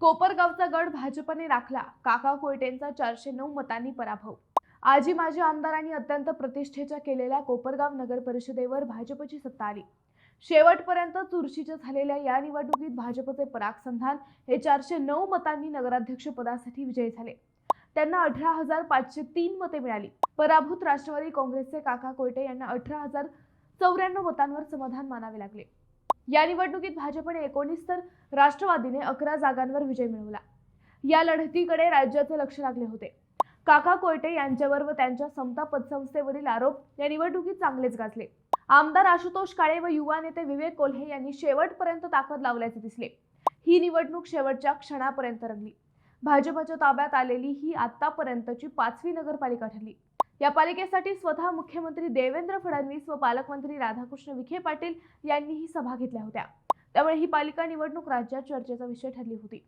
कोपरगावचा गड भाजपने राखला, काका कोयटेंचा 409 मतांनी पराभव। आजी माजी आमदारांनी अत्यंत प्रतिष्ठेच्या केलेल्या कोपरगाव नगर परिषदेवर भाजपची सत्ता आली। शेवटपर्यंत चुरशीच्या झालेल्या या निवडणुकीत भाजपचे पराग संधान हे 409 मतांनी नगराध्यक्ष पदासाठी विजयी झाले। त्यांना 18,503 मते मिळाली। पराभूत राष्ट्रवादी काँग्रेसचे काका कोयटे यांना 18,094 मतांवर समाधान मानावे लागले। या निवडणुकीत भाजपने 19 तर राष्ट्रवादीने 11 जागांवर विजय मिळवला। या लढतीकडे राज्याचे लक्ष लागले होते। काका कोयटे यांच्यावर व त्यांच्या समता पतसंस्थेवरील आरोप या निवडणुकीत चांगलेच गाजले। आमदार आशुतोष काळे व युवा नेते विवेक कोल्हे यांनी शेवटपर्यंत ताकद लावल्याचे दिसले। ही निवडणूक शेवटच्या क्षणापर्यंत रंगली। भाजपच्या ताब्यात आलेली ही आतापर्यंतची 5वी नगरपालिका ठरली। या पालिकेसाठी स्वतः मुख्यमंत्री देवेंद्र फडणवीस व पालकमंत्री राधाकृष्ण विखे पाटील यांनीही सभा घेतल्या होत्या। त्यामुळे ही पालिका निवडणूक राज्यात चर्चेचा विषय ठरली होती।